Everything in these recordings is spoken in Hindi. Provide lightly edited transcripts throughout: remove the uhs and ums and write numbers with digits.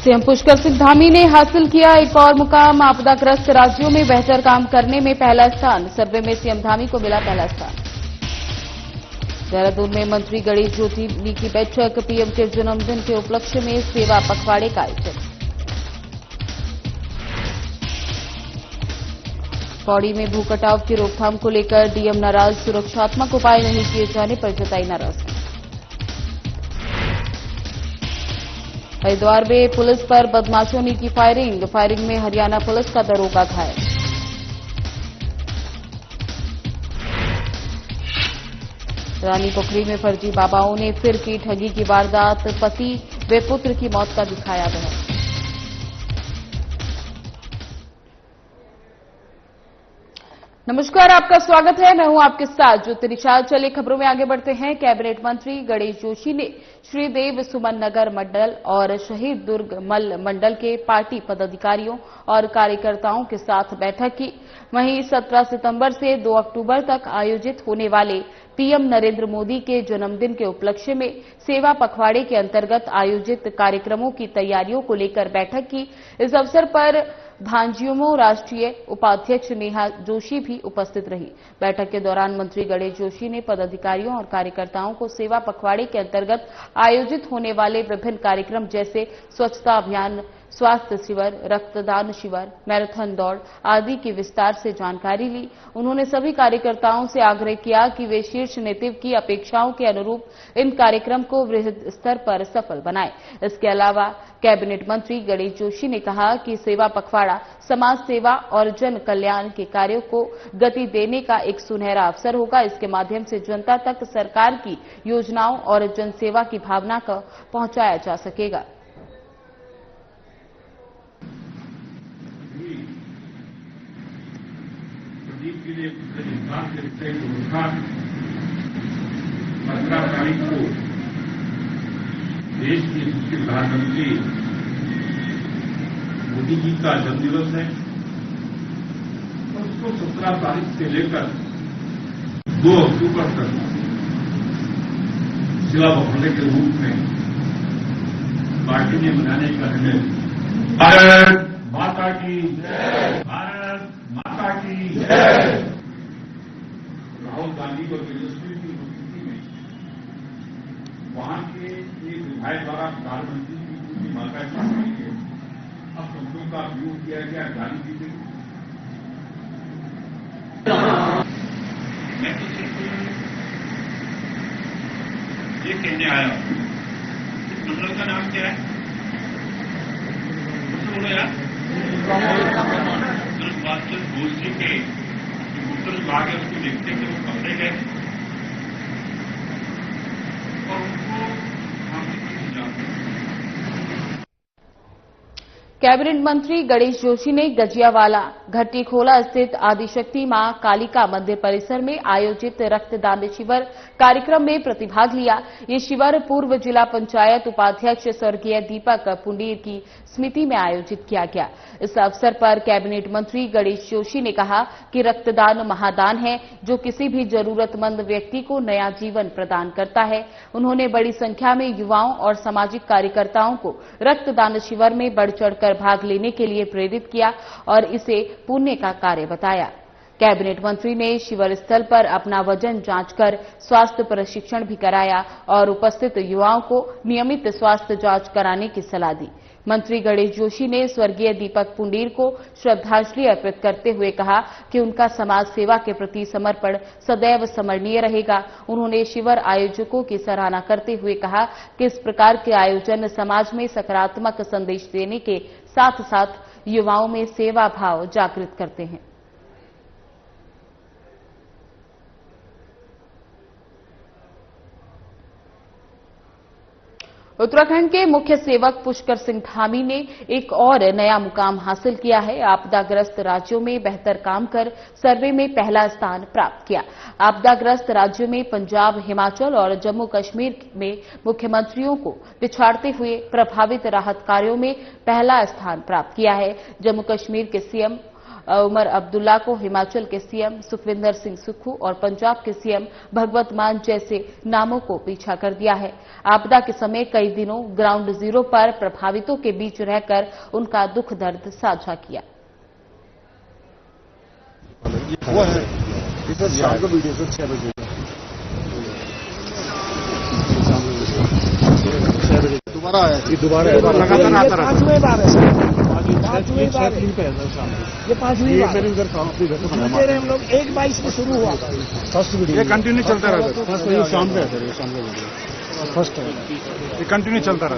सीएम पुष्कर सिंह धामी ने हासिल किया एक और मुकाम। आपदाग्रस्त राज्यों में बेहतर काम करने में पहला स्थान। सर्वे में सीएम धामी को मिला पहला स्थान। देहरादून में मंत्री गणेश ज्योति की बैठक। पीएम के जन्मदिन के उपलक्ष्य में सेवा पखवाड़े का आयोजन। पौड़ी में भू कटाव की रोकथाम को लेकर डीएम नाराज। सुरक्षात्मक उपाय नहीं किए जाने पर जताई नाराजगी। हरिद्वार में पुलिस पर बदमाशों ने की फायरिंग। फायरिंग में हरियाणा पुलिस का दरोगा घायल। रानी पोखरी में फर्जी बाबाओं ने फिर की ठगी की वारदात। पति व पुत्र की मौत का दिखाया बयान। नमस्कार, आपका स्वागत है। मैं हूं आपके साथ ज्योति निशाल। चलिए खबरों में आगे बढ़ते हैं। कैबिनेट मंत्री गणेश जोशी ने श्रीदेव सुमन नगर मंडल और शहीद दुर्ग मल्ल मंडल के पार्टी पदाधिकारियों और कार्यकर्ताओं के साथ बैठक की। वहीं 17 सितंबर से 2 अक्टूबर तक आयोजित होने वाले पीएम नरेंद्र मोदी के जन्मदिन के उपलक्ष्य में सेवा पखवाड़े के अंतर्गत आयोजित कार्यक्रमों की तैयारियों को लेकर बैठक की। इस अवसर पर भांजियोमो राष्ट्रीय उपाध्यक्ष नेहा जोशी भी उपस्थित रही। बैठक के दौरान मंत्री गणेश जोशी ने पदाधिकारियों और कार्यकर्ताओं को सेवा पखवाड़े के अंतर्गत आयोजित होने वाले विभिन्न कार्यक्रम जैसे स्वच्छता अभियान, स्वास्थ्य शिविर, रक्तदान शिविर, मैराथन दौड़ आदि की विस्तार से जानकारी ली। उन्होंने सभी कार्यकर्ताओं से आग्रह किया कि वे शीर्ष नेतृत्व की अपेक्षाओं के अनुरूप इन कार्यक्रम को वृहद स्तर पर सफल बनाएं। इसके अलावा कैबिनेट मंत्री गणेश जोशी ने कहा कि सेवा पखवाड़ा समाज सेवा और जन कल्याण के कार्यों को गति देने का एक सुनहरा अवसर होगा। इसके माध्यम से जनता तक सरकार की योजनाओं और जनसेवा की भावना को पहुंचाया जा सकेगा। के लिए 15 तारीख को देश के यशस्वी प्रधानमंत्री मोदी जी का जन्मदिवस है और उसको 17 तारीख से लेकर 2 अक्टूबर तक सेवा पखवाड़े के रूप में पार्टी ने मनाने का निर्णय। भारत माता की जय, भारत माता की जय। राहुल गांधी और तेजस्वी की उपस्थिति में वहां के एक विधायक द्वारा प्रधानमंत्री की माता की अब शब्दों का उपयोग किया गया, गाली दी गई। मैं तो सिर्फ ये कहने आया हूं, इस मंडल का नाम क्या है? बोलो यार। वास्तव गोष्ठी के गुप्त विभाग है उसको देखते हैं कि वो कमरे गए और उनको कैबिनेट मंत्री गणेश जोशी ने गजियावाला घट्टीखोला स्थित आदिशक्ति मां कालिका मंदिर परिसर में आयोजित रक्तदान शिविर कार्यक्रम में प्रतिभाग लिया। ये शिविर पूर्व जिला पंचायत उपाध्यक्ष स्वर्गीय दीपक पुंडीर की स्मृति में आयोजित किया गया। इस अवसर पर कैबिनेट मंत्री गणेश जोशी ने कहा कि रक्तदान महादान है जो किसी भी जरूरतमंद व्यक्ति को नया जीवन प्रदान करता है। उन्होंने बड़ी संख्या में युवाओं और सामाजिक कार्यकर्ताओं को रक्तदान शिविर में बढ़ चढ़कर भाग लेने के लिए प्रेरित किया और इसे पुण्य का कार्य बताया। कैबिनेट मंत्री ने शिविर स्थल पर अपना वजन जांचकर स्वास्थ्य प्रशिक्षण भी कराया और उपस्थित युवाओं को नियमित स्वास्थ्य जांच कराने की सलाह दी। मंत्री गणेश जोशी ने स्वर्गीय दीपक पुंडीर को श्रद्धांजलि अर्पित करते हुए कहा कि उनका समाज सेवा के प्रति समर्पण सदैव स्मरणीय रहेगा। उन्होंने शिविर आयोजकों की सराहना करते हुए कहा कि इस प्रकार के आयोजन समाज में सकारात्मक संदेश देने के साथ साथ युवाओं में सेवा भाव जागृत करते हैं। उत्तराखंड के मुख्य सेवक पुष्कर सिंह धामी ने एक और नया मुकाम हासिल किया है। आपदाग्रस्त राज्यों में बेहतर काम कर सर्वे में पहला स्थान प्राप्त किया। आपदाग्रस्त राज्यों में पंजाब, हिमाचल और जम्मू कश्मीर में मुख्यमंत्रियों को पिछाड़ते हुए प्रभावित राहत कार्यों में पहला स्थान प्राप्त किया है। जम्मू कश्मीर के सीएम उमर अब्दुल्ला को हिमाचल के सीएम सुखविंदर सिंह सुक्खू और पंजाब के सीएम भगवत मान जैसे नामों को पीछा कर दिया है। आपदा के समय कई दिनों ग्राउंड जीरो पर प्रभावितों के बीच रहकर उनका दुख दर्द साझा किया। शाम को वीडियो से 6 बजे दोबारा आया, ये दोबारा लगातार आता रहा। 5वीं बार है सर, 5वीं बार ये 5वीं बार मेरे उधर अपने घर से हम लोग 1/22 में शुरू हुआ था फर्स्ट वीडियो, ये कंटिन्यू चलता रहा। फर्स्ट ये शाम में आता है, शाम में फर्स्ट ये कंटिन्यू चलता रहा।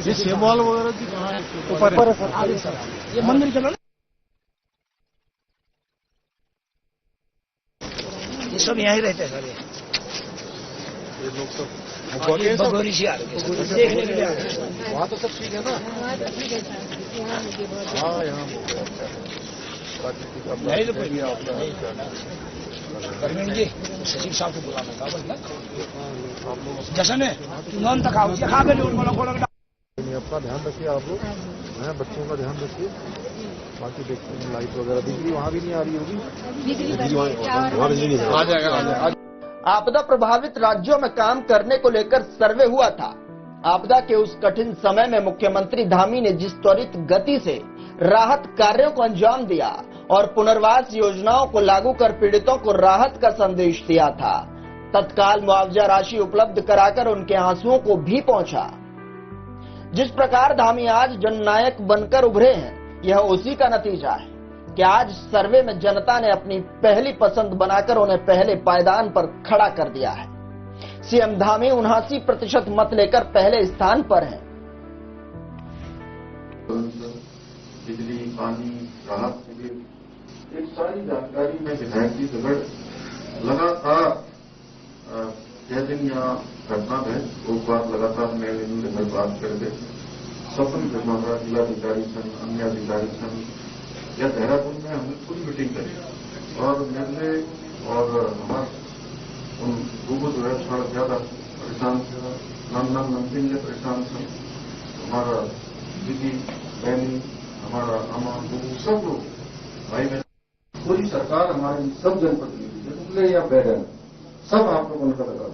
ये सेवाल वगैरह की कहाँ है? ऊपर है सर, आगे सर ये मंदिर चलो ना, ये सब यहीं रहते हैं सर। ये लोग सब बगोरी से आ रहे हैं देखने के लिए आ रहे हैं। वहाँ तो सब ठीक है ना? हाँ यहाँ नहीं तो कोई परवीन जी सचिव साहब को बुलाना था बस ना जैसे ने नॉन तक आओ खा के जोड़ बोला अपना ध्यान रखिए आप लोग, बच्चों का ध्यान रखिए। बाकी देखते हैं लाइट वगैरह, बिजली वहाँ भी नहीं आ रही होगी, आ जाएगा। आपदा प्रभावित राज्यों में काम करने को लेकर सर्वे हुआ था। आपदा के उस कठिन समय में मुख्यमंत्री धामी ने जिस त्वरित गति से राहत कार्यों को अंजाम दिया और पुनर्वास योजनाओं को लागू कर पीड़ितों को राहत का संदेश दिया था, तत्काल मुआवजा राशि उपलब्ध कराकर उनके आंसुओं को भी पहुंचा। जिस प्रकार धामी आज जननायक बनकर उभरे हैं, यह उसी का नतीजा है कि आज सर्वे में जनता ने अपनी पहली पसंद बनाकर उन्हें पहले पायदान पर खड़ा कर दिया है। सीएम धामी 79% मत लेकर पहले स्थान पर हैं। बिजली, पानी, राहत शिविर, एक सारी जानकारी में विधायक जी से लगातार 6 दिन यहाँ घटना है। एक बार लगातार मैं इनसे बात करके सफल घटना जिलाधिकारी संघ, अन्य अधिकारी संघ या देहरादून में हमने पूरी मीटिंग करी और मेरे और हमारे उन लोगों जो है थोड़ा ज्यादा परेशान थे, नमकीन ने परेशान थे। हमारा दीदी बहनी, हमारा अमा सब लोग भाई बहन, पूरी सरकार, हमारे सब जनप्रतिनिधि जटुकले या बैरन सब आप लोगों का लगा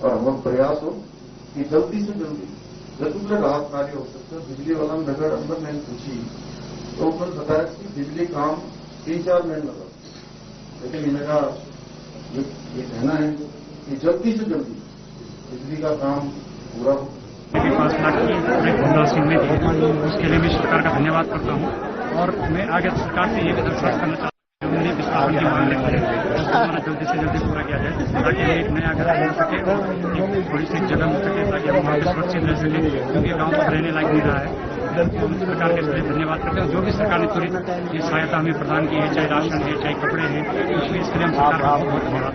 और हमारा प्रयास हो कि जल्दी से जल्दी जटुकले राहत कार्य हो सकते हैं। बिजली वाला नगर अंदर मैंने पूछी तो उन्होंने बताया कि बिजली काम 3-4 महीने लगा, लेकिन मेरा ये कहना है कि जल्दी से जल्दी बिजली का काम पूरा हो। 5 लाख की धनराशि में दी, उसके लिए मैं सरकार का धन्यवाद करता हूँ और मैं आगे सरकार से ये भी दरख्वास्त करना चाहता हूँ कि विस्थापन की मांग हमारा जल्दी से जल्दी पूरा किया जाए ताकि एक नया घर मिल सके और थोड़ी सी जगह मिल सके ताकि हम वहाँ पर सुरक्षित रह सके, क्योंकि गाँव पर रहने लायक नहीं रहा है। सरकार के लिए धन्यवाद करते हैं। जो भी सरकार ने तुरंत ये सहायता हमें प्रदान की है, चाहे राशन है, चाहे कपड़े हैं, कुछ भी, इसके लिए हम सरकार का बहुत धन्यवाद।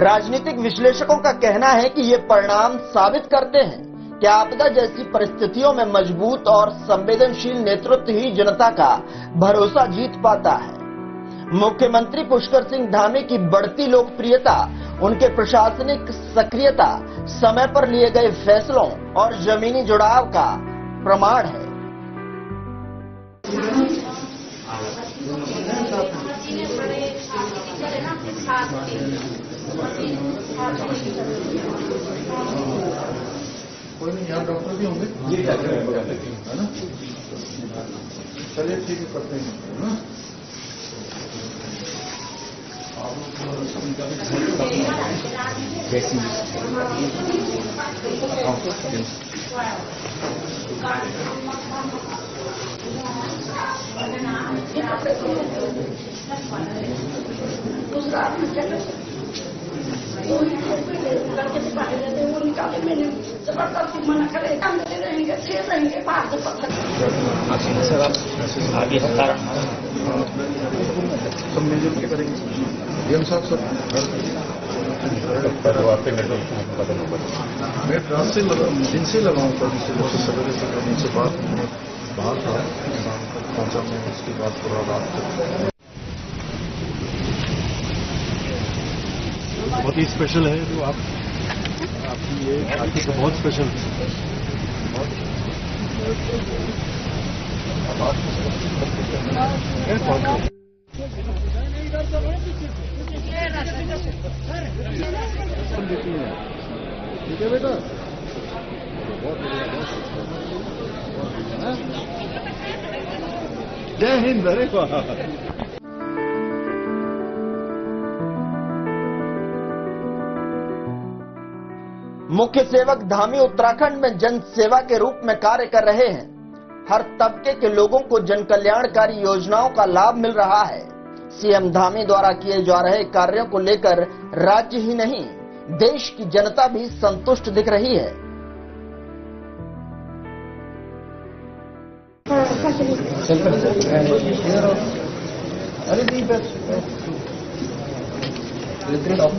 राजनीतिक विश्लेषकों का कहना है कि ये परिणाम साबित करते हैं कि आपदा जैसी परिस्थितियों में मजबूत और संवेदनशील नेतृत्व ही जनता का भरोसा जीत पाता है। मुख्यमंत्री पुष्कर सिंह धामी की बढ़ती लोकप्रियता उनके प्रशासनिक सक्रियता, समय पर लिए गए फैसलों और जमीनी जुड़ाव का प्रमाण है। कोई नहीं, यहाँ डॉक्टर भी होंगे, है ना? चलिए ठीक है, करते हैं ना। आगे सब मिलजुल के करेंगे। डीएम साहब सब मैं रात से दिन से लगाऊँ कल से सवेरे से करने से बात मैंने बाहर था, शाम तक पहुँचा मैं, उसके बाद पूरा रात तक। बहुत ही स्पेशल है, तो आपकी ये आर्टिस्ट बहुत स्पेशल है। ठीक है बेटा, जय हिंद। अरे मुख्य सेवक धामी उत्तराखंड में जन सेवा के रूप में कार्य कर रहे हैं। हर तबके के लोगों को जन कल्याणकारी योजनाओं का लाभ मिल रहा है। सीएम धामी द्वारा किए जा रहे कार्यों को लेकर राज्य ही नहीं, देश की जनता भी संतुष्ट दिख रही है।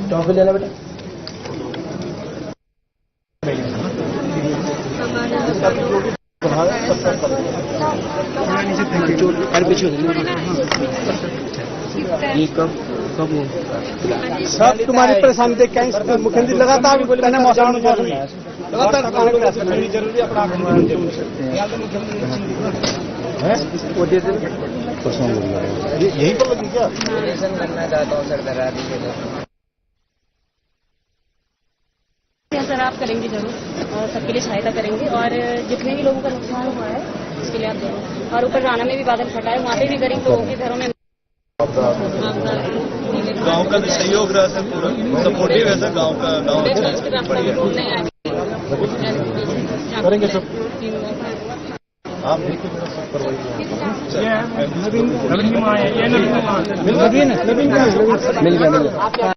टॉफी लेना बेटा। सब तुम्हारी परेशानी देख के मुख्यमंत्री लगातार मौसम लगातार जरूरी अपना यही पर लगी क्या करना चाहता हूँ सर आप करेंगे जरूर और सबके लिए सहायता करेंगे और जितने भी लोगों का नुकसान हुआ है उसके लिए आप जरूर। और ऊपर राना में भी बादल फटा है, वहाँ पे भी गरीब लोगों के घरों में गांव का भी सहयोग रहा था, पूरा सपोर्टिव है सर गांव का। करेंगे सब आप देखिए मिल गया।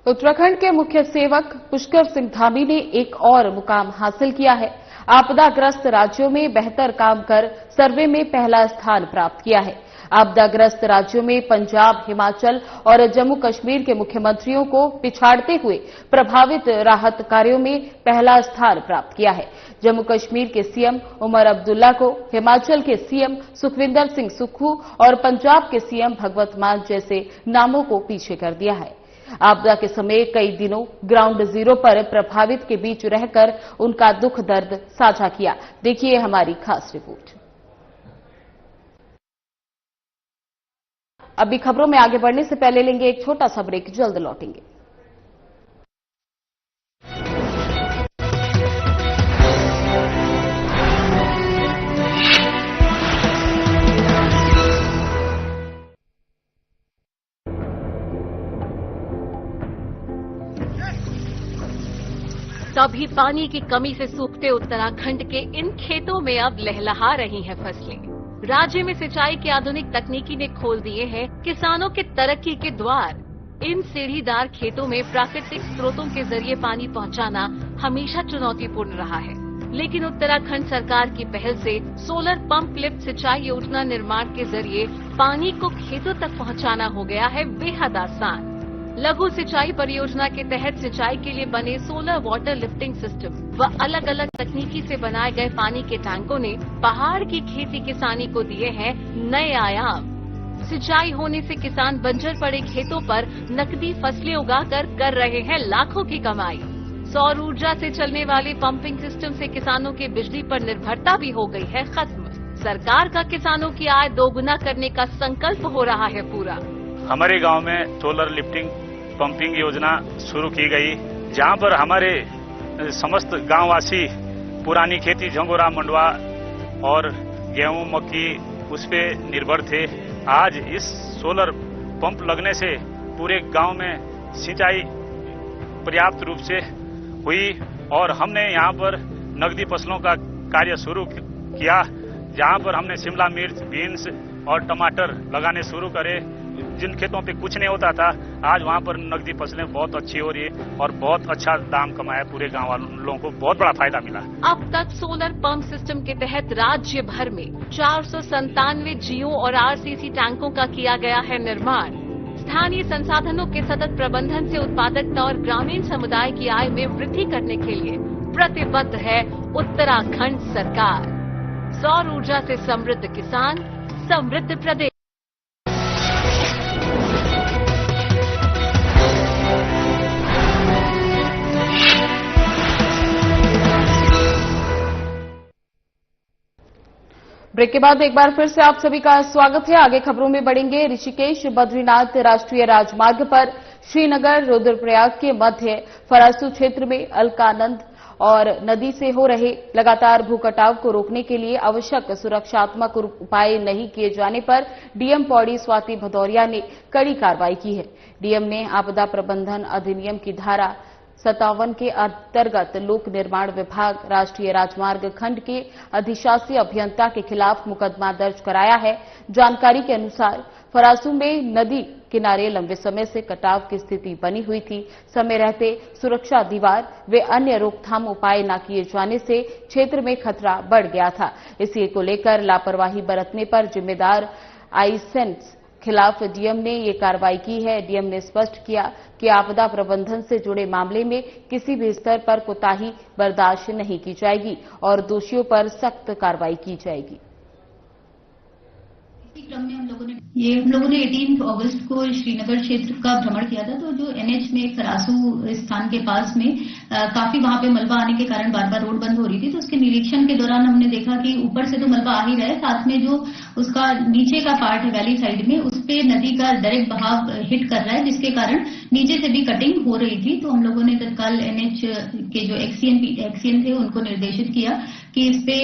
उत्तराखंड के मुख्य सेवक पुष्कर सिंह धामी ने एक और मुकाम हासिल किया है। आपदाग्रस्त राज्यों में बेहतर काम कर सर्वे में पहला स्थान प्राप्त किया है। आपदाग्रस्त राज्यों में पंजाब, हिमाचल और जम्मू कश्मीर के मुख्यमंत्रियों को पिछाड़ते हुए प्रभावित राहत कार्यों में पहला स्थान प्राप्त किया है। जम्मू कश्मीर के सीएम उमर अब्दुल्ला को हिमाचल के सीएम सुखविंदर सिंह सुक्खू और पंजाब के सीएम भगवत मान जैसे नामों को पीछे कर दिया है। आपदा के समय कई दिनों ग्राउंड जीरो पर प्रभावित के बीच रहकर उनका दुख दर्द साझा किया। देखिए हमारी खास रिपोर्ट। अभी खबरों में आगे बढ़ने से पहले लेंगे एक छोटा सा ब्रेक, जल्द लौटेंगे। तभी पानी की कमी से सूखते उत्तराखंड के इन खेतों में अब लहलहा रही हैं फसलें। राज्य में सिंचाई की आधुनिक तकनीकी ने खोल दिए हैं किसानों के तरक्की के द्वार। इन सीढ़ीदार खेतों में प्राकृतिक स्रोतों के जरिए पानी पहुंचाना हमेशा चुनौतीपूर्ण रहा है, लेकिन उत्तराखंड सरकार की पहल से सोलर पंप लिफ्ट सिंचाई योजना निर्माण के जरिए पानी को खेतों तक पहुंचाना हो गया है बेहद आसान। लघु सिंचाई परियोजना के तहत सिंचाई के लिए बने सोलर वाटर लिफ्टिंग सिस्टम व अलग अलग तकनीकी से बनाए गए पानी के टैंकों ने पहाड़ की खेती किसानी को दिए हैं नए आयाम। सिंचाई होने से किसान बंजर पड़े खेतों पर नकदी फसलें उगाकर कर रहे हैं लाखों की कमाई। सौर ऊर्जा से चलने वाले पंपिंग सिस्टम से किसानों की बिजली पर निर्भरता भी हो गई है खत्म। सरकार का किसानों की आय दोगुना करने का संकल्प हो रहा है पूरा। हमारे गांव में सोलर लिफ्टिंग पंपिंग योजना शुरू की गई, जहां पर हमारे समस्त गांववासी पुरानी खेती झंगोरा मंडवा और गेहूं मक्की उस पे निर्भर थे। आज इस सोलर पंप लगने से पूरे गांव में सिंचाई पर्याप्त रूप से हुई और हमने यहां पर नकदी फसलों का कार्य शुरू किया, जहां पर हमने शिमला मिर्च, बीन्स और टमाटर लगाने शुरू करे। जिन खेतों पे कुछ नहीं होता था, आज वहां पर नकदी फसलें बहुत अच्छी हो रही है और बहुत अच्छा दाम कमाया। पूरे गांव वालों को बहुत बड़ा फायदा मिला। अब तक सोलर पंप सिस्टम के तहत राज्य भर में 497 जियो और आरसीसी टैंकों का किया गया है निर्माण। स्थानीय संसाधनों के सतत प्रबंधन से उत्पादकता और ग्रामीण समुदाय की आय में वृद्धि करने के लिए प्रतिबद्ध है उत्तराखंड सरकार। सौर ऊर्जा से समृद्ध किसान, समृद्ध प्रदेश। ब्रेक के बाद एक बार फिर से आप सभी का स्वागत है। आगे खबरों में बढ़ेंगे। ऋषिकेश बद्रीनाथ राष्ट्रीय राजमार्ग पर श्रीनगर रुद्रप्रयाग के मध्य फरासू क्षेत्र में अलकानंद और नदी से हो रहे लगातार भूकटाव को रोकने के लिए आवश्यक सुरक्षात्मक उपाय नहीं किए जाने पर डीएम पौड़ी स्वाति भदौरिया ने कड़ी कार्रवाई की है। डीएम ने आपदा प्रबंधन अधिनियम की धारा 57 के अंतर्गत लोक निर्माण विभाग राष्ट्रीय राजमार्ग खंड के अधिशासी अभियंता के खिलाफ मुकदमा दर्ज कराया है। जानकारी के अनुसार फरासू में नदी किनारे लंबे समय से कटाव की स्थिति बनी हुई थी। समय रहते सुरक्षा दीवार व अन्य रोकथाम उपाय न किए जाने से क्षेत्र में खतरा बढ़ गया था। इसी को लेकर लापरवाही बरतने पर जिम्मेदार आईसेंस खिलाफ डीएम ने ये कार्रवाई की है। डीएम ने स्पष्ट किया कि आपदा प्रबंधन से जुड़े मामले में किसी भी स्तर पर कोताही बर्दाश्त नहीं की जाएगी और दोषियों पर सख्त कार्रवाई की जाएगी। इसी क्रम में हम लोगों ने 18 अगस्त को श्रीनगर क्षेत्र का भ्रमण किया था। तो जो एनएच में फरासू स्थान के पास में काफी वहां पे मलबा आने के कारण बार बार रोड बंद हो रही थी। तो उसके निरीक्षण के दौरान हमने देखा कि ऊपर से तो मलबा आ ही रहा है, साथ में जो उसका नीचे का पार्ट है वैली साइड में, उस पे नदी का डायरेक्ट बहाव हिट कर रहा है, जिसके कारण नीचे से भी कटिंग हो रही थी। तो हम लोगों ने तत्काल एनएच के जो एक्सीएन थे उनको निर्देशित किया कि इस पे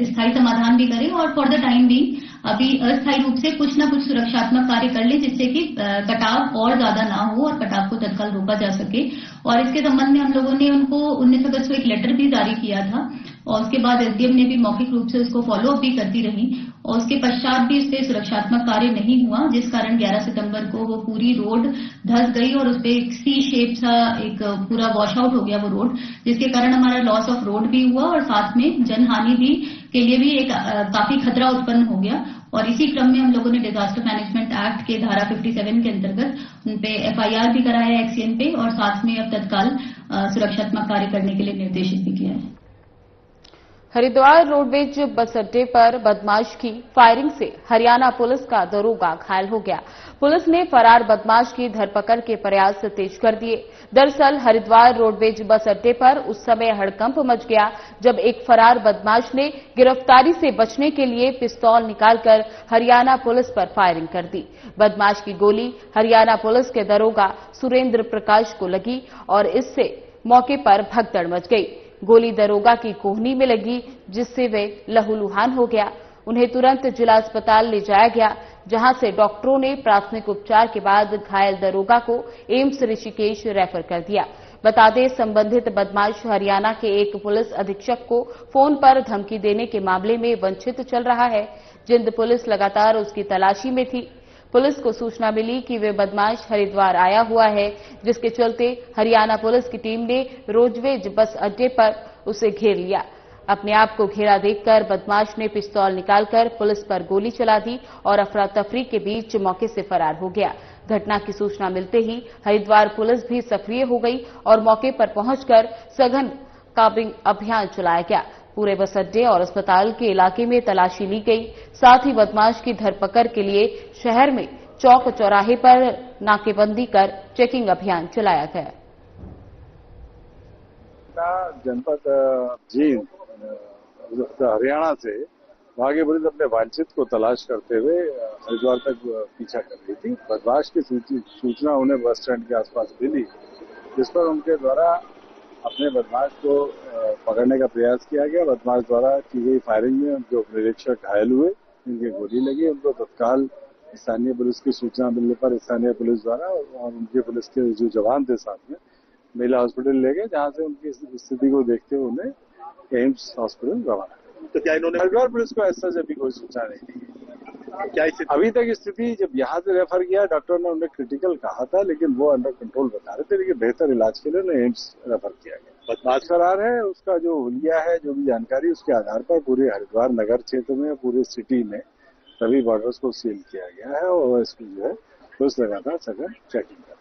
स्थायी समाधान भी करें और फॉर द टाइम भी अभी अस्थायी रूप से कुछ न कुछ सुरक्षात्मक कार्य कर ले, जिससे कि कटाव और ज्यादा ना हो और कटाव को तत्काल रोका जा सके। और इसके संबंध में हम लोगों ने उनको 19 अगस्त को एक लेटर भी जारी किया था और उसके बाद एसडीएम ने भी मौखिक रूप से उसको फॉलोअप भी करती रही और उसके पश्चात भी इस पे सुरक्षात्मक कार्य नहीं हुआ, जिस कारण 11 सितंबर को वो पूरी रोड धंस गई और उस पे एक सी शेप सा एक पूरा वॉश आउट हो गया वो रोड, जिसके कारण हमारा लॉस ऑफ रोड भी हुआ और साथ में जनहानि भी के लिए भी एक काफी खतरा उत्पन्न हो गया। और इसी क्रम में हम लोगों ने डिजास्टर मैनेजमेंट एक्ट के धारा 57 के अंतर्गत उन पे एफआईआर भी कराया है एक्सीएन पे और साथ में अब तत्काल सुरक्षात्मक कार्य करने के लिए निर्देशित भी किया है। हरिद्वार रोडवेज बस अड्डे पर बदमाश की फायरिंग से हरियाणा पुलिस का दरोगा घायल हो गया। पुलिस ने फरार बदमाश की धरपकड़ के प्रयास तेज कर दिए। दरअसल हरिद्वार रोडवेज बस अड्डे पर उस समय हड़कंप मच गया जब एक फरार बदमाश ने गिरफ्तारी से बचने के लिए पिस्तौल निकालकर हरियाणा पुलिस पर फायरिंग कर दी। बदमाश की गोली हरियाणा पुलिस के दरोगा सुरेंद्र प्रकाश को लगी और इससे मौके पर भगदड़ मच गई। गोली दरोगा की कोहनी में लगी, जिससे वे लहूलुहान हो गया। उन्हें तुरंत जिला अस्पताल ले जाया गया, जहां से डॉक्टरों ने प्राथमिक उपचार के बाद घायल दरोगा को एम्स ऋषिकेश रेफर कर दिया। बता दें, संबंधित बदमाश हरियाणा के एक पुलिस अधीक्षक को फोन पर धमकी देने के मामले में वंचित चल रहा है। जिंद पुलिस लगातार उसकी तलाशी में थी। पुलिस को सूचना मिली कि वे बदमाश हरिद्वार आया हुआ है, जिसके चलते हरियाणा पुलिस की टीम ने रोडवेज बस अड्डे पर उसे घेर लिया। अपने आप को घेरा देखकर बदमाश ने पिस्तौल निकालकर पुलिस पर गोली चला दी और अफरा तफरी के बीच मौके से फरार हो गया। घटना की सूचना मिलते ही हरिद्वार पुलिस भी सक्रिय हो गई और मौके पर पहुंचकर सघन काबिंग अभियान चलाया गया। पूरे बस अड्डे और अस्पताल के इलाके में तलाशी ली गई। साथ ही बदमाश की धरपकड़ के लिए शहर में चौक चौराहे पर नाकेबंदी कर चेकिंग अभियान चलाया गया। जनपद जींद हरियाणा से भाग्य पुलिस अपने वांछित को तलाश करते हुए हरिद्वार तक पीछा कर रही थी। बदमाश की सूचना उन्हें बस स्टैंड के आसपास मिली, जिस पर उनके द्वारा अपने बदमाश को पकड़ने का प्रयास किया गया। बदमाश द्वारा की गई फायरिंग में जो निरीक्षक घायल हुए, इनकी गोली लगी। उनको तत्काल स्थानीय पुलिस की सूचना मिलने पर स्थानीय पुलिस द्वारा और उनके पुलिस के जो जवान थे साथ में महिला हॉस्पिटल ले गए, जहां से उनकी स्थिति को देखते हुए उन्हें एम्स हॉस्पिटल रवाना। तो क्या इन्होंने हरिद्वार पुलिस को ऐसा जब भी कोई सूचना नहीं दी? क्या अभी तक स्थिति जब यहाँ से रेफर किया, डॉक्टर ने उन्हें क्रिटिकल कहा था, लेकिन वो अंडर कंट्रोल बता रहे थे, लेकिन बेहतर इलाज के लिए उन्हें एम्स रेफर किया गया। बदमाश फरार है, उसका जो हुलिया है, जो भी जानकारी, उसके आधार पर पूरे हरिद्वार नगर क्षेत्र में, पूरे सिटी में सभी बॉर्डर्स को सील किया गया है और इसकी जो है पुलिस लगातार सघन चेकिंग कर।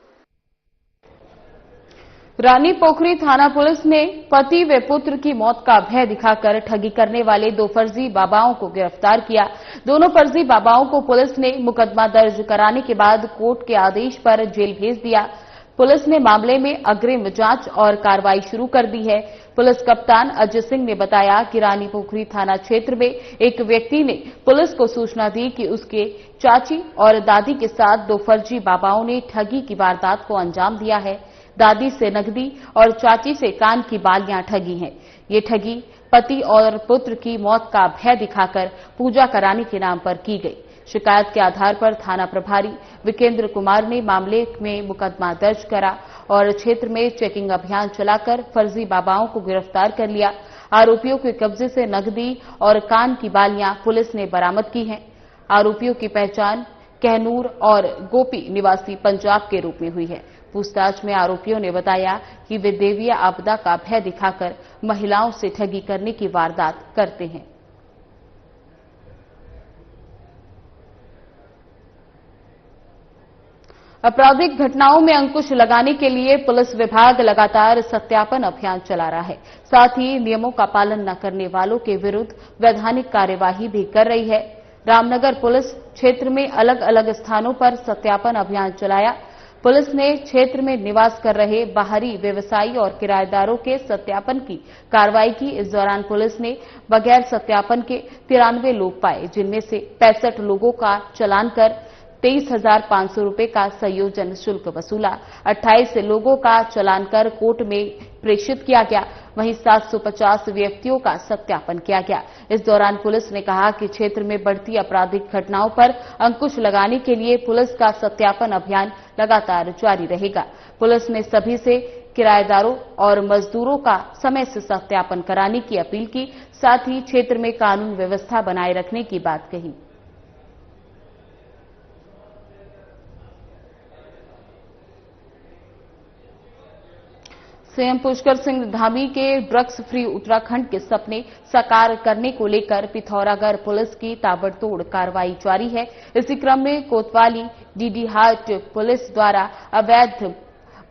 रानी पोखरी थाना पुलिस ने पति व पुत्र की मौत का भय दिखाकर ठगी करने वाले 2 फर्जी बाबाओं को गिरफ्तार किया। दोनों फर्जी बाबाओं को पुलिस ने मुकदमा दर्ज कराने के बाद कोर्ट के आदेश पर जेल भेज दिया। पुलिस ने मामले में अग्रिम जांच और कार्रवाई शुरू कर दी है। पुलिस कप्तान अजय सिंह ने बताया कि रानी पोखरी थाना क्षेत्र में एक व्यक्ति ने पुलिस को सूचना दी कि उसके चाची और दादी के साथ 2 फर्जी बाबाओं ने ठगी की वारदात को अंजाम दिया है। दादी से नकदी और चाची से कान की बालियां ठगी हैं। ये ठगी पति और पुत्र की मौत का भय दिखाकर पूजा कराने के नाम पर की गई। शिकायत के आधार पर थाना प्रभारी विकेंद्र कुमार ने मामले में मुकदमा दर्ज करा और क्षेत्र में चेकिंग अभियान चलाकर फर्जी बाबाओं को गिरफ्तार कर लिया। आरोपियों के कब्जे से नकदी और कान की बालियां पुलिस ने बरामद की हैं। आरोपियों की पहचान कहनूर और गोपी निवासी पंजाब के रूप में हुई है। पूछताछ में आरोपियों ने बताया कि वे दैवीय आपदा का भय दिखाकर महिलाओं से ठगी करने की वारदात करते हैं। आपराधिक घटनाओं में अंकुश लगाने के लिए पुलिस विभाग लगातार सत्यापन अभियान चला रहा है। साथ ही नियमों का पालन न करने वालों के विरुद्ध वैधानिक कार्यवाही भी कर रही है। रामनगर पुलिस क्षेत्र में अलग अलग स्थानों पर सत्यापन अभियान चलाया। पुलिस ने क्षेत्र में निवास कर रहे बाहरी व्यवसायी और किराएदारों के सत्यापन की कार्रवाई की। इस दौरान पुलिस ने बगैर सत्यापन के 93 लोग पाए, जिनमें से 65 लोगों का चालान कर 23,500 रुपए का संयोजन शुल्क वसूला। 28 लोगों का चालान कर कोर्ट में प्रेषित किया गया। वहीं 750 व्यक्तियों का सत्यापन किया गया। इस दौरान पुलिस ने कहा कि क्षेत्र में बढ़ती आपराधिक घटनाओं पर अंकुश लगाने के लिए पुलिस का सत्यापन अभियान लगातार जारी रहेगा। पुलिस ने सभी से किराएदारों और मजदूरों का समय से सत्यापन कराने की अपील की। साथ ही क्षेत्र में कानून व्यवस्था बनाए रखने की बात कही। सीएम पुष्कर सिंह धामी के ड्रग्स फ्री उत्तराखंड के सपने साकार करने को लेकर पिथौरागढ़ पुलिस की ताबड़तोड़ कार्रवाई जारी है। इसी क्रम में कोतवाली डीडीहाट पुलिस द्वारा अवैध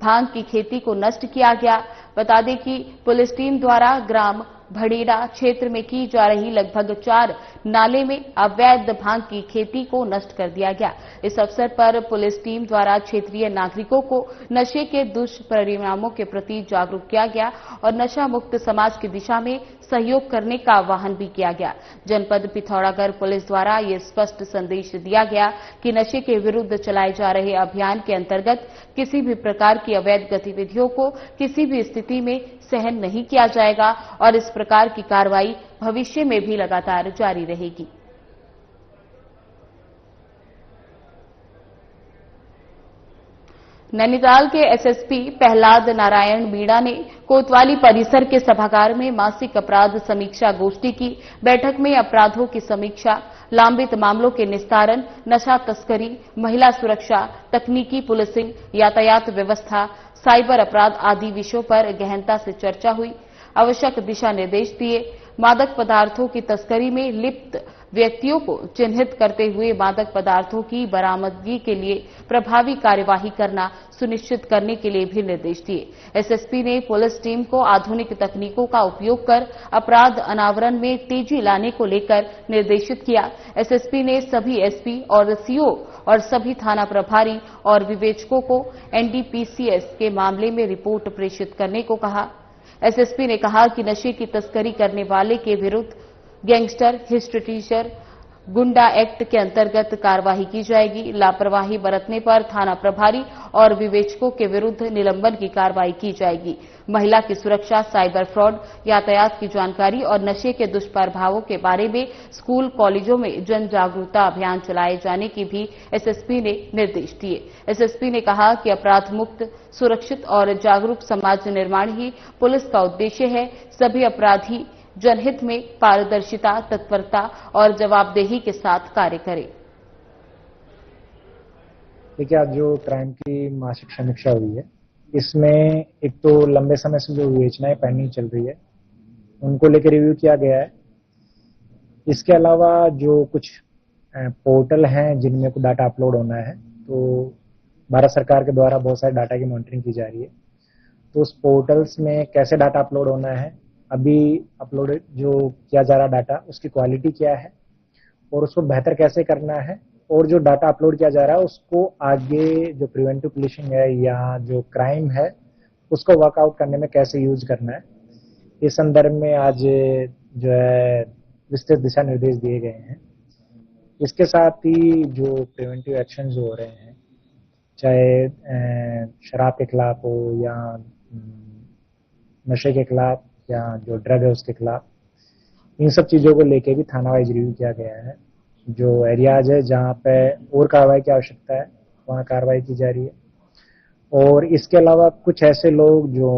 भांग की खेती को नष्ट किया गया। बता दें कि पुलिस टीम द्वारा ग्राम भड़ेड़ा क्षेत्र में की जा रही लगभग 4 नाले में अवैध भांग की खेती को नष्ट कर दिया गया। इस अवसर पर पुलिस टीम द्वारा क्षेत्रीय नागरिकों को नशे के दुष्परिणामों के प्रति जागरूक किया गया और नशा मुक्त समाज की दिशा में सहयोग करने का आह्वान भी किया गया। जनपद पिथौरागढ़ पुलिस द्वारा ये स्पष्ट संदेश दिया गया कि नशे के विरुद्ध चलाए जा रहे अभियान के अंतर्गत किसी भी प्रकार की अवैध गतिविधियों को किसी भी स्थिति में सहन नहीं किया जाएगा और इस प्रकार की कार्रवाई भविष्य में भी लगातार जारी रहेगी। नैनीताल के एसएसपी प्रहलाद नारायण मीणा ने कोतवाली परिसर के सभागार में मासिक अपराध समीक्षा गोष्ठी की। बैठक में अपराधों की समीक्षा, लंबित मामलों के निस्तारण, नशा तस्करी, महिला सुरक्षा, तकनीकी पुलिसिंग, यातायात व्यवस्था, साइबर अपराध आदि विषयों पर गहनता से चर्चा हुई। आवश्यक दिशा निर्देश दिए। मादक पदार्थों की तस्करी में लिप्त व्यक्तियों को चिन्हित करते हुए मादक पदार्थों की बरामदगी के लिए प्रभावी कार्यवाही करना सुनिश्चित करने के लिए भी निर्देश दिए। एसएसपी ने पुलिस टीम को आधुनिक तकनीकों का उपयोग कर अपराध अनावरण में तेजी लाने को लेकर निर्देशित किया। एसएसपी ने सभी एसपी और सीओ और सभी थाना प्रभारी और विवेचकों को एनडीपीसीएस के मामले में रिपोर्ट प्रेषित करने को कहा। एसएसपी ने कहा कि नशे की तस्करी करने वाले के विरुद्ध गैंगस्टर, हिस्ट्री टीचर, गुंडा एक्ट के अंतर्गत कार्रवाई की जाएगी। लापरवाही बरतने पर थाना प्रभारी और विवेचकों के विरुद्ध निलंबन की कार्रवाई की जाएगी। महिला की सुरक्षा, साइबर फ्रॉड, यातायात की जानकारी और नशे के दुष्प्रभावों के बारे में स्कूल कॉलेजों में जन जागरूकता अभियान चलाए जाने की भी एसएसपी ने निर्देश दिए। एसएसपी ने कहा कि अपराध मुक्त, सुरक्षित और जागरूक समाज निर्माण ही पुलिस का उद्देश्य है। सभी अपराधी जनहित में पारदर्शिता, तत्परता और जवाबदेही के साथ कार्य करें। देखिए, आज जो क्राइम की मासिक समीक्षा हुई है, इसमें एक तो लंबे समय से जो विवेचनाएं पेंडिंग चल रही है उनको लेकर रिव्यू किया गया है। इसके अलावा जो कुछ पोर्टल हैं जिनमें को डाटा अपलोड होना है, तो भारत सरकार के द्वारा बहुत सारे डाटा की मॉनिटरिंग की जा रही है। तो उस पोर्टल्स में कैसे डाटा अपलोड होना है, अभी अपलोड जो किया जा रहा डाटा उसकी क्वालिटी क्या है और उसको बेहतर कैसे करना है, और जो डाटा अपलोड किया जा रहा है उसको आगे जो प्रिवेंटिव पुलिसिंग है या जो क्राइम है उसको वर्कआउट करने में कैसे यूज करना है, इस संदर्भ में आज जो है विस्तृत दिशा निर्देश दिए गए हैं। इसके साथ ही जो प्रिवेंटिव एक्शंस हो रहे हैं, चाहे शराब के खिलाफ हो या नशे के खिलाफ या जो ड्रग है उसके खिलाफ, इन सब चीजों को लेके भी थाना वाइज रिव्यू किया गया है। जो एरियाज है जहाँ पे और कार्रवाई की आवश्यकता है वहाँ कार्रवाई की जा रही है। और इसके अलावा कुछ ऐसे लोग जो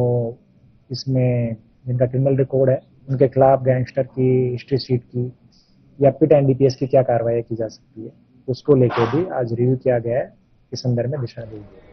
इसमें जिनका क्रिमिनल रिकॉर्ड है उनके खिलाफ गैंगस्टर की, हिस्ट्री शीट की या पिट एनडीपीएस की क्या कार्रवाई की जा सकती है, उसको लेकर भी आज रिव्यू किया गया है। इस संदर्भ में दिशा दी गई है।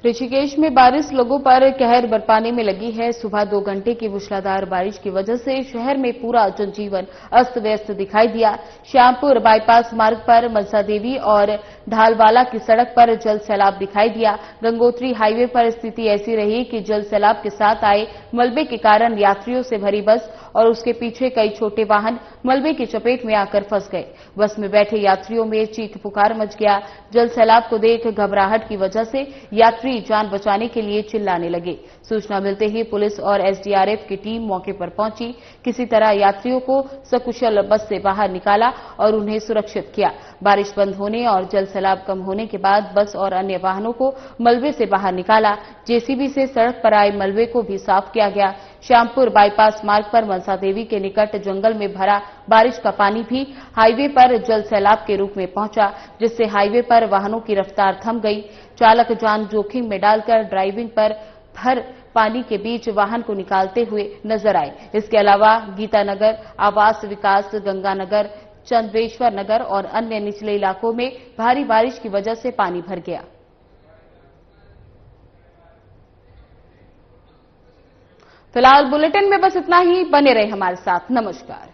ऋषिकेश में बारिश लोगों पर कहर बरपाने में लगी है। सुबह 2 घंटे की मूसलाधार बारिश की वजह से शहर में पूरा जनजीवन अस्त व्यस्त दिखाई दिया। श्यामपुर बाईपास मार्ग पर मनसा देवी और ढालवाला की सड़क पर जल सैलाब दिखाई दिया। गंगोत्री हाईवे पर स्थिति ऐसी रही कि जल सैलाब के साथ आए मलबे के कारण यात्रियों से भरी बस और उसके पीछे कई छोटे वाहन मलबे की चपेट में आकर फंस गए। बस में बैठे यात्रियों में चीख पुकार मच गया। जल सैलाब को देख घबराहट की वजह से यात्री जान बचाने के लिए चिल्लाने लगे। सूचना मिलते ही पुलिस और एसडीआरएफ की टीम मौके पर पहुंची। किसी तरह यात्रियों को सकुशल बस से बाहर निकाला और उन्हें सुरक्षित किया। बारिश बंद होने और जल सैलाब कम होने के बाद बस और अन्य वाहनों को मलबे से बाहर निकाला। जेसीबी से सड़क पर आए मलबे को भी साफ किया गया। श्यामपुर बाईपास मार्ग पर मनसा देवी के निकट जंगल में भरा बारिश का पानी भी हाईवे पर जल सैलाब के रूप में पहुंचा, जिससे हाईवे पर वाहनों की रफ्तार थम गई। चालक जान जोखिम में डालकर ड्राइविंग पर भर पानी के बीच वाहन को निकालते हुए नजर आए। इसके अलावा गीतानगर, आवास विकास, गंगानगर, चंद्रेश्वर नगर और अन्य निचले इलाकों में भारी बारिश की वजह से पानी भर गया। फिलहाल बुलेटिन में बस इतना ही। बने रहे हमारे साथ। नमस्कार।